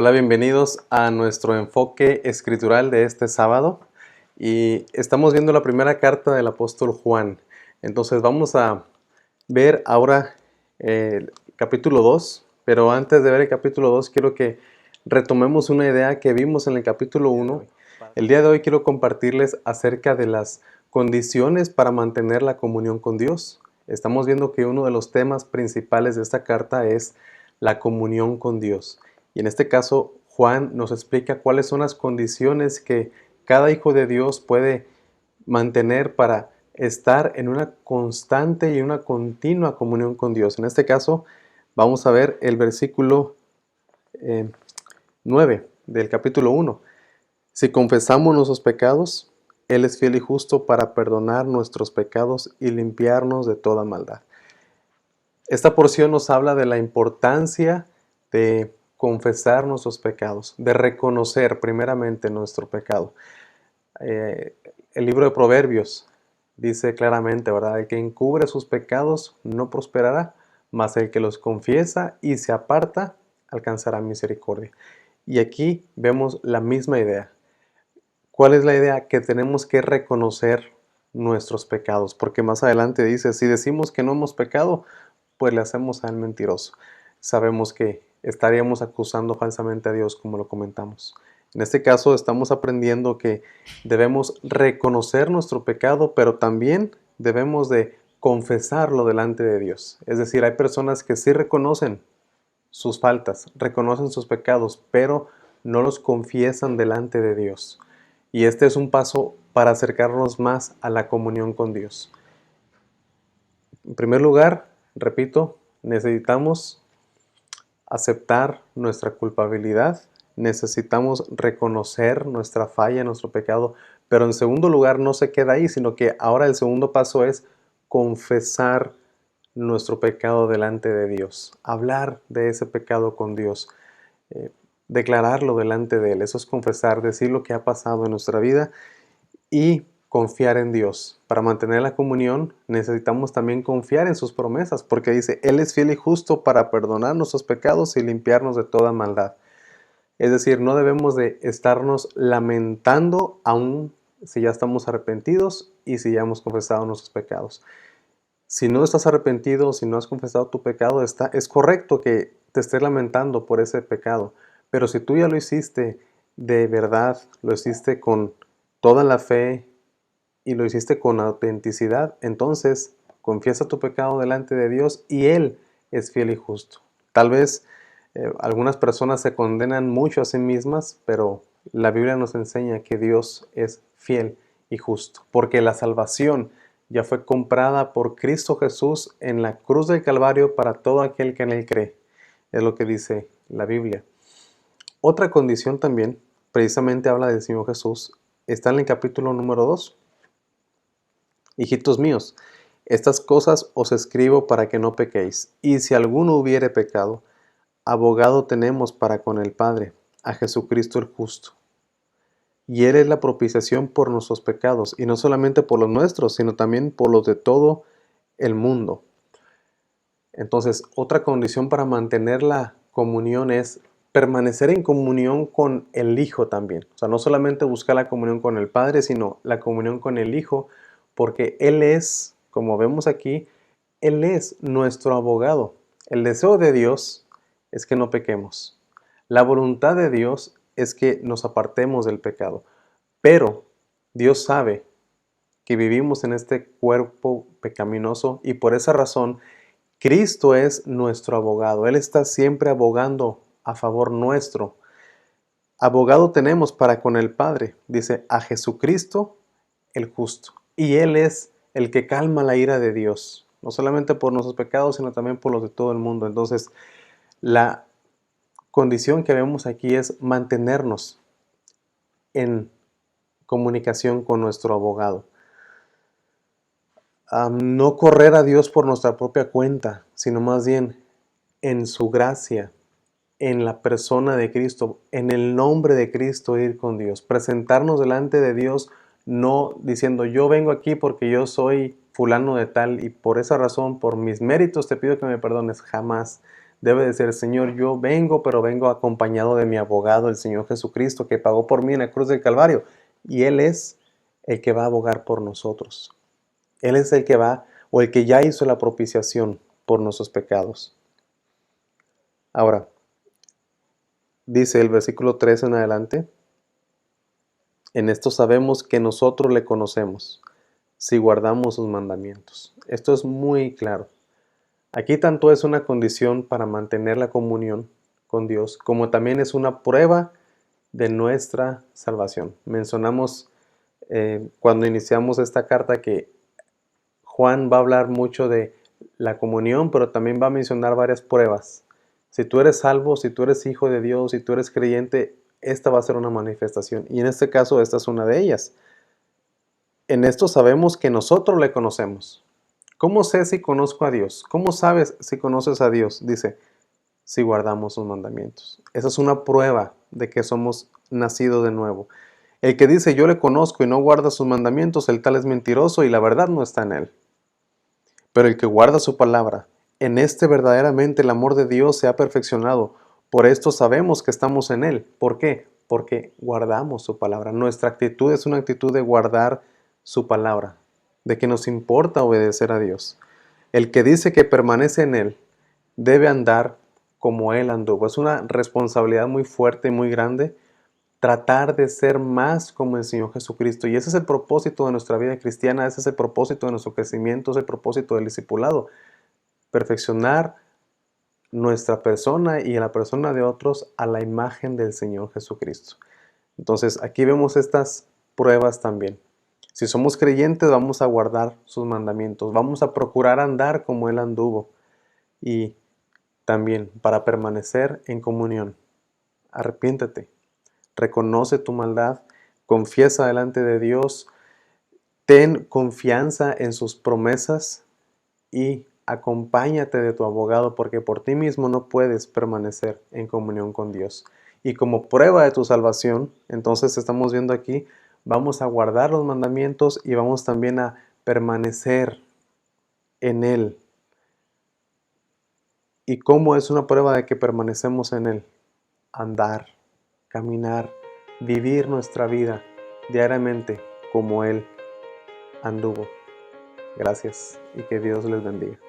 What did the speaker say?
Hola, bienvenidos a nuestro enfoque escritural de este sábado y estamos viendo la primera carta del apóstol Juan. Entonces vamos a ver ahora el capítulo 2, pero antes de ver el capítulo 2 quiero que retomemos una idea que vimos en el capítulo 1. El día de hoy quiero compartirles acerca de las condiciones para mantener la comunión con Dios. Estamos viendo que uno de los temas principales de esta carta es la comunión con Dios. Y en este caso, Juan nos explica cuáles son las condiciones que cada hijo de Dios puede mantener para estar en una constante y una continua comunión con Dios. En este caso, vamos a ver el versículo 9 del capítulo 1. Si confesamos nuestros pecados, Él es fiel y justo para perdonar nuestros pecados y limpiarnos de toda maldad. Esta porción nos habla de la importancia de confesar nuestros pecados, de reconocer primeramente nuestro pecado. El libro de Proverbios dice claramente, ¿verdad? El que encubre sus pecados no prosperará, mas el que los confiesa y se aparta alcanzará misericordia. Y aquí vemos la misma idea. ¿Cuál es la idea? Que tenemos que reconocer nuestros pecados, porque más adelante dice, si decimos que no hemos pecado, pues le hacemos al mentiroso. Sabemos que estaríamos acusando falsamente a Dios, como lo comentamos. En este caso estamos aprendiendo que debemos reconocer nuestro pecado, pero también debemos de confesarlo delante de Dios. Es decir, hay personas que sí reconocen sus faltas, reconocen sus pecados, pero no los confiesan delante de Dios. Y este es un paso para acercarnos más a la comunión con Dios. En primer lugar, repito, necesitamos aceptar nuestra culpabilidad, necesitamos reconocer nuestra falla, nuestro pecado, pero en segundo lugar no se queda ahí, sino que ahora el segundo paso es confesar nuestro pecado delante de Dios, hablar de ese pecado con Dios, declararlo delante de Él. Eso es confesar, decir lo que ha pasado en nuestra vida y confiar en Dios. Para mantener la comunión necesitamos también confiar en sus promesas, porque dice, Él es fiel y justo para perdonar nuestros pecados y limpiarnos de toda maldad. Es decir, no debemos de estarnos lamentando aún si ya estamos arrepentidos y si ya hemos confesado nuestros pecados. Si no estás arrepentido, si no has confesado tu pecado, es correcto que te estés lamentando por ese pecado. Pero si tú ya lo hiciste de verdad, lo hiciste con toda la fe y lo hiciste con autenticidad, entonces confiesa tu pecado delante de Dios y Él es fiel y justo. Tal vez algunas personas se condenan mucho a sí mismas, pero la Biblia nos enseña que Dios es fiel y justo, porque la salvación ya fue comprada por Cristo Jesús en la cruz del Calvario para todo aquel que en Él cree. Es lo que dice la Biblia. Otra condición también, precisamente habla del Señor Jesús, está en el capítulo número 2. Hijitos míos, estas cosas os escribo para que no pequéis. Y si alguno hubiere pecado, abogado tenemos para con el Padre, a Jesucristo el justo. Y Él es la propiciación por nuestros pecados, y no solamente por los nuestros, sino también por los de todo el mundo. Entonces, otra condición para mantener la comunión es permanecer en comunión con el Hijo también. O sea, no solamente buscar la comunión con el Padre, sino la comunión con el Hijo, porque Él es, como vemos aquí, Él es nuestro abogado. El deseo de Dios es que no pequemos. La voluntad de Dios es que nos apartemos del pecado. Pero Dios sabe que vivimos en este cuerpo pecaminoso y por esa razón Cristo es nuestro abogado. Él está siempre abogando a favor nuestro. Abogado tenemos para con el Padre, dice, a Jesucristo el justo. Y Él es el que calma la ira de Dios, no solamente por nuestros pecados, sino también por los de todo el mundo. Entonces, la condición que vemos aquí es mantenernos en comunicación con nuestro abogado. No correr a Dios por nuestra propia cuenta, sino más bien en su gracia, en la persona de Cristo, en el nombre de Cristo ir con Dios, presentarnos delante de Dios, no diciendo yo vengo aquí porque yo soy fulano de tal y por esa razón, por mis méritos te pido que me perdones, jamás. debe de ser: Señor, yo vengo, pero vengo acompañado de mi abogado, el Señor Jesucristo, que pagó por mí en la cruz del Calvario. Y Él es el que va a abogar por nosotros. Él es el que va, o el que ya hizo la propiciación por nuestros pecados. Ahora, dice el versículo 3 en adelante: en esto sabemos que nosotros le conocemos, si guardamos sus mandamientos. Esto es muy claro. Aquí tanto es una condición para mantener la comunión con Dios, como también es una prueba de nuestra salvación. Mencionamos cuando iniciamos esta carta que Juan va a hablar mucho de la comunión, pero también va a mencionar varias pruebas. Si tú eres salvo, si tú eres hijo de Dios, si tú eres creyente, esta va a ser una manifestación. Y en este caso, esta es una de ellas. En esto sabemos que nosotros le conocemos. ¿Cómo sé si conozco a Dios? ¿Cómo sabes si conoces a Dios? Dice: si guardamos sus mandamientos. Esa es una prueba de que somos nacidos de nuevo. El que dice: yo le conozco y no guarda sus mandamientos, el tal es mentiroso y la verdad no está en él. Pero el que guarda su palabra, en este verdaderamente el amor de Dios se ha perfeccionado. Por esto sabemos que estamos en él. ¿Por qué? Porque guardamos su palabra. Nuestra actitud es una actitud de guardar su palabra, de que nos importa obedecer a Dios. El que dice que permanece en él debe andar como él anduvo. Es una responsabilidad muy fuerte y muy grande tratar de ser más como el Señor Jesucristo. Y ese es el propósito de nuestra vida cristiana, ese es el propósito de nuestro crecimiento, es el propósito del discipulado. Perfeccionar nuestra persona y la persona de otros a la imagen del Señor Jesucristo. Entonces, aquí vemos estas pruebas también. Si somos creyentes, vamos a guardar sus mandamientos, vamos a procurar andar como Él anduvo. Y también para permanecer en comunión, arrepiéntete. Reconoce tu maldad, confiesa delante de Dios, ten confianza en sus promesas y acompáñate de tu abogado, porque por ti mismo no puedes permanecer en comunión con Dios. Y como prueba de tu salvación, entonces estamos viendo aquí, vamos a guardar los mandamientos y vamos también a permanecer en Él. ¿Y cómo es una prueba de que permanecemos en Él? Andar, caminar, vivir nuestra vida diariamente como Él anduvo. Gracias y que Dios les bendiga.